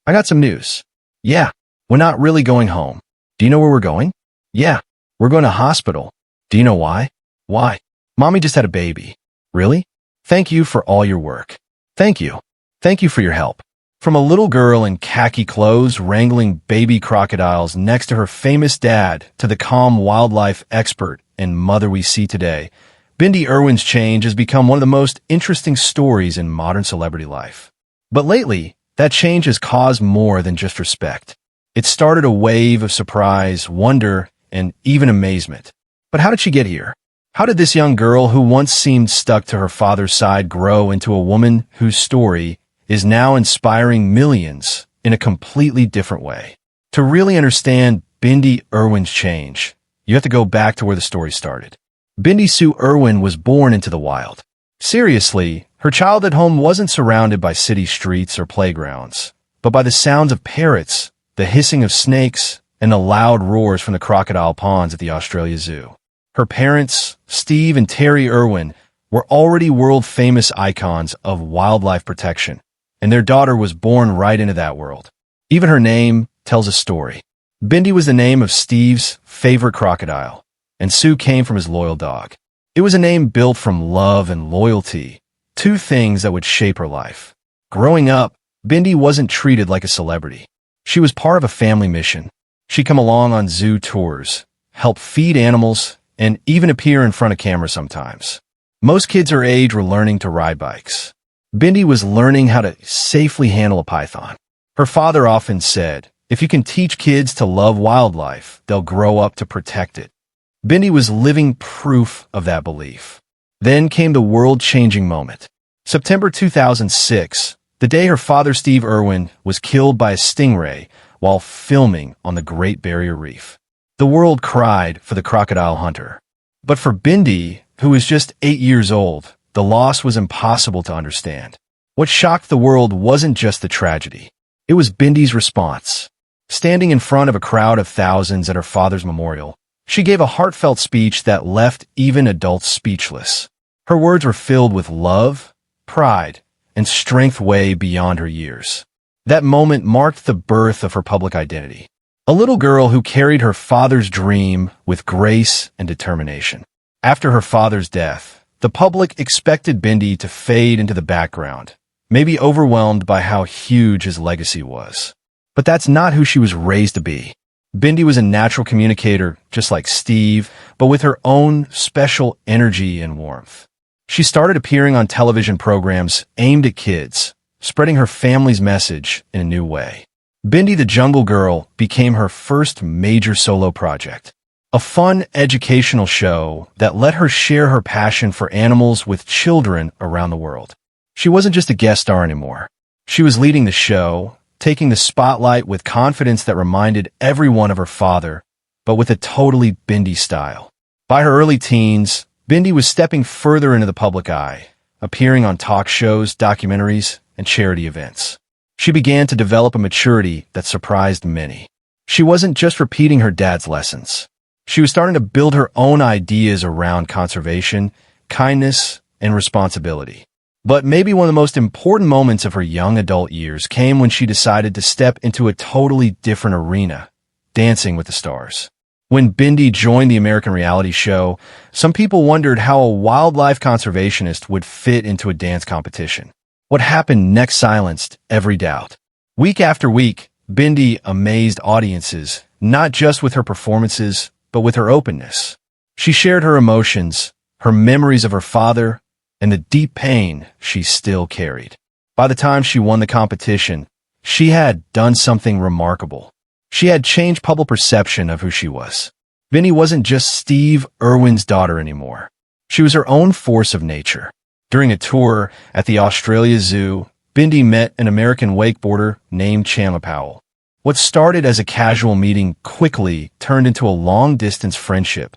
I got some news. Yeah, we're not really going home. Do you know where we're going? Yeah, we're going to hospital. Do you know why? Why? Mommy just had a baby. Really? Thank you for all your work. Thank you. Thank you for your help. From a little girl in khaki clothes wrangling baby crocodiles next to her famous dad to the calm wildlife expert and mother we see today, Bindi Irwin's change has become one of the most interesting stories in modern celebrity life. But lately, that change has caused more than just respect. It started a wave of surprise, wonder, and even amazement. But how did she get here? How did this young girl who once seemed stuck to her father's side grow into a woman whose story is now inspiring millions in a completely different way? To really understand Bindi Irwin's change, you have to go back to where the story started. Bindi Sue Irwin was born into the wild. Seriously, her childhood home wasn't surrounded by city streets or playgrounds, but by the sounds of parrots, the hissing of snakes, and the loud roars from the crocodile ponds at the Australia Zoo. Her parents, Steve and Terry Irwin, were already world-famous icons of wildlife protection, and their daughter was born right into that world. Even her name tells a story. Bindi was the name of Steve's favorite crocodile, and Sue came from his loyal dog. It was a name built from love and loyalty, two things that would shape her life. Growing up, Bindi wasn't treated like a celebrity. She was part of a family mission. She'd come along on zoo tours, help feed animals, and even appear in front of camera sometimes. Most kids her age were learning to ride bikes. Bindi was learning how to safely handle a python. Her father often said, if you can teach kids to love wildlife, they'll grow up to protect it. Bindi was living proof of that belief. Then came the world-changing moment. September 2006, the day her father Steve Irwin was killed by a stingray while filming on the Great Barrier Reef. The world cried for the crocodile hunter. But for Bindi, who was just 8 years old, the loss was impossible to understand. What shocked the world wasn't just the tragedy. It was Bindi's response. Standing in front of a crowd of thousands at her father's memorial, she gave a heartfelt speech that left even adults speechless. Her words were filled with love, pride, and strength way beyond her years. That moment marked the birth of her public identity. A little girl who carried her father's dream with grace and determination. After her father's death, the public expected Bindi to fade into the background, maybe overwhelmed by how huge his legacy was. But that's not who she was raised to be. Bindi was a natural communicator, just like Steve, but with her own special energy and warmth. She started appearing on television programs aimed at kids, spreading her family's message in a new way. Bindi the Jungle Girl became her first major solo project, a fun educational show that let her share her passion for animals with children around the world. She wasn't just a guest star anymore. She was leading the show, taking the spotlight with confidence that reminded everyone of her father, but with a totally Bindi style. By her early teens, Bindi was stepping further into the public eye, appearing on talk shows, documentaries, and charity events. She began to develop a maturity that surprised many. She wasn't just repeating her dad's lessons. She was starting to build her own ideas around conservation, kindness, and responsibility. But maybe one of the most important moments of her young adult years came when she decided to step into a totally different arena, Dancing with the Stars. When Bindi joined the American reality show, some people wondered how a wildlife conservationist would fit into a dance competition. What happened next silenced every doubt. Week after week, Bindi amazed audiences, not just with her performances, but with her openness. She shared her emotions, her memories of her father, and the deep pain she still carried. By the time she won the competition, she had done something remarkable. She had changed public perception of who she was. Bindi wasn't just Steve Irwin's daughter anymore. She was her own force of nature. During a tour at the Australia Zoo, Bindi met an American wakeboarder named Chandler Powell. What started as a casual meeting quickly turned into a long-distance friendship,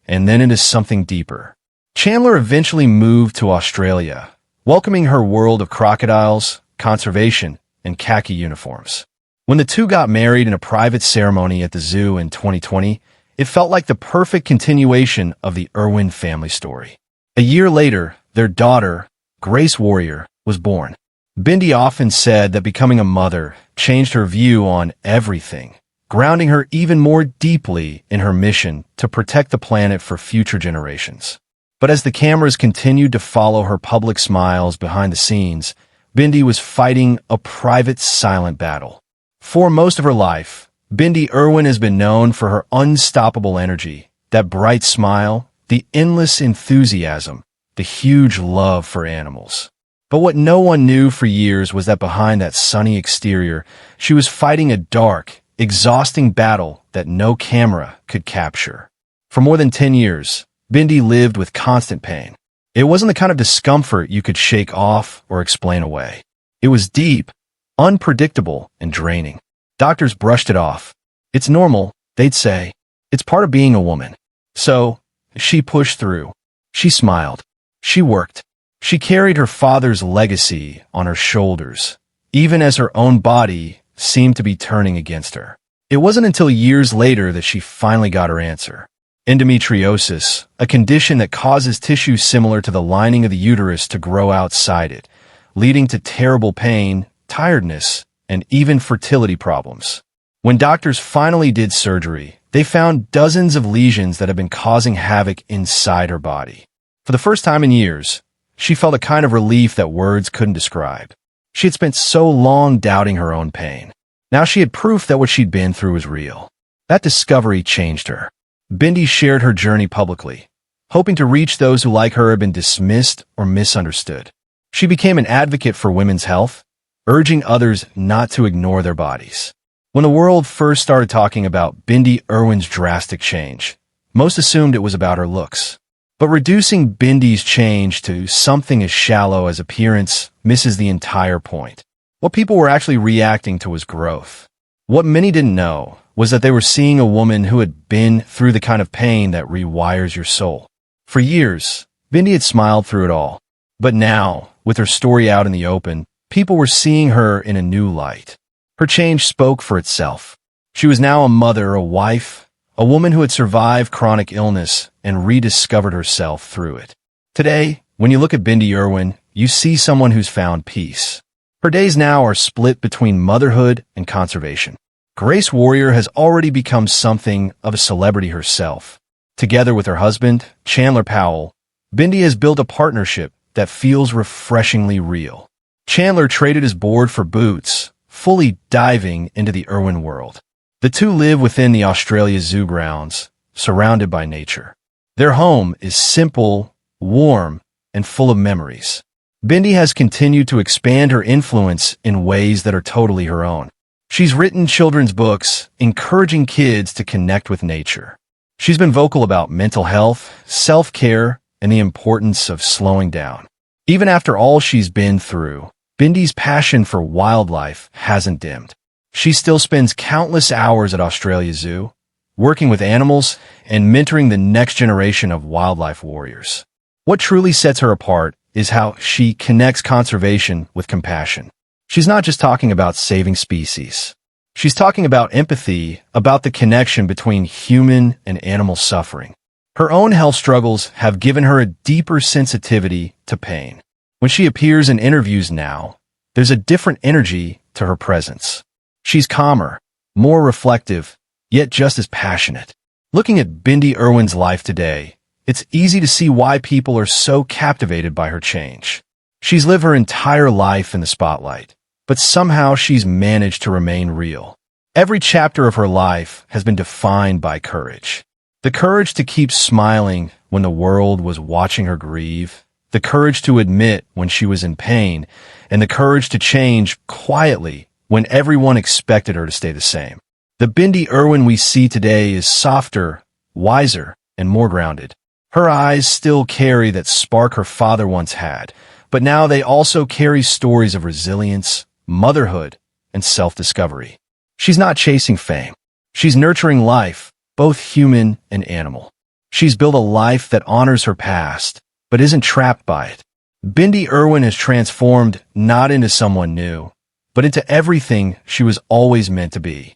and then into something deeper. Chandler eventually moved to Australia, welcoming her world of crocodiles, conservation, and khaki uniforms. When the two got married in a private ceremony at the zoo in 2020, it felt like the perfect continuation of the Irwin family story. A year later, their daughter, Grace Warrior, was born. Bindi often said that becoming a mother changed her view on everything, grounding her even more deeply in her mission to protect the planet for future generations. But as the cameras continued to follow her public smiles behind the scenes, Bindi was fighting a private, silent battle. For most of her life, Bindi Irwin has been known for her unstoppable energy, that bright smile, the endless enthusiasm, the huge love for animals. But what no one knew for years was that behind that sunny exterior, she was fighting a dark, exhausting battle that no camera could capture. For more than 10 years, Bindi lived with constant pain. It wasn't the kind of discomfort you could shake off or explain away. It was deep, unpredictable, and draining. Doctors brushed it off. It's normal, they'd say. It's part of being a woman. So, she pushed through. She smiled. She worked. She carried her father's legacy on her shoulders, even as her own body seemed to be turning against her. It wasn't until years later that she finally got her answer. Endometriosis, a condition that causes tissue similar to the lining of the uterus to grow outside it, leading to terrible pain, tiredness, and even fertility problems. When doctors finally did surgery, they found dozens of lesions that had been causing havoc inside her body. For the first time in years, she felt a kind of relief that words couldn't describe. She had spent so long doubting her own pain. Now she had proof that what she'd been through was real. That discovery changed her. Bindi shared her journey publicly, hoping to reach those who, like her, had been dismissed or misunderstood. She became an advocate for women's health, urging others not to ignore their bodies. When the world first started talking about Bindi Irwin's drastic change, most assumed it was about her looks. But reducing Bindi's change to something as shallow as appearance misses the entire point. What people were actually reacting to was growth. What many didn't know was that they were seeing a woman who had been through the kind of pain that rewires your soul. For years, Bindi had smiled through it all. But now, with her story out in the open, people were seeing her in a new light. Her change spoke for itself. She was now a mother, a wife, a woman who had survived chronic illness and rediscovered herself through it. Today, when you look at Bindi Irwin, you see someone who's found peace. Her days now are split between motherhood and conservation. Grace Warrior has already become something of a celebrity herself. Together with her husband, Chandler Powell, Bindi has built a partnership that feels refreshingly real. Chandler traded his board for boots, fully diving into the Irwin world. The two live within the Australia Zoo grounds, surrounded by nature. Their home is simple, warm, and full of memories. Bindi has continued to expand her influence in ways that are totally her own. She's written children's books, encouraging kids to connect with nature. She's been vocal about mental health, self-care, and the importance of slowing down. Even after all she's been through, Bindi's passion for wildlife hasn't dimmed. She still spends countless hours at Australia Zoo, working with animals and mentoring the next generation of wildlife warriors. What truly sets her apart is how she connects conservation with compassion. She's not just talking about saving species. She's talking about empathy, about the connection between human and animal suffering. Her own health struggles have given her a deeper sensitivity to pain. When she appears in interviews now, there's a different energy to her presence. She's calmer, more reflective, yet just as passionate. Looking at Bindi Irwin's life today, it's easy to see why people are so captivated by her change. She's lived her entire life in the spotlight, but somehow she's managed to remain real. Every chapter of her life has been defined by courage. The courage to keep smiling when the world was watching her grieve, the courage to admit when she was in pain, and the courage to change quietly when everyone expected her to stay the same. The Bindi Irwin we see today is softer, wiser, and more grounded. Her eyes still carry that spark her father once had, but now they also carry stories of resilience, motherhood, and self-discovery. She's not chasing fame. She's nurturing life, both human and animal. She's built a life that honors her past, but isn't trapped by it. Bindi Irwin has transformed not into someone new, but into everything she was always meant to be.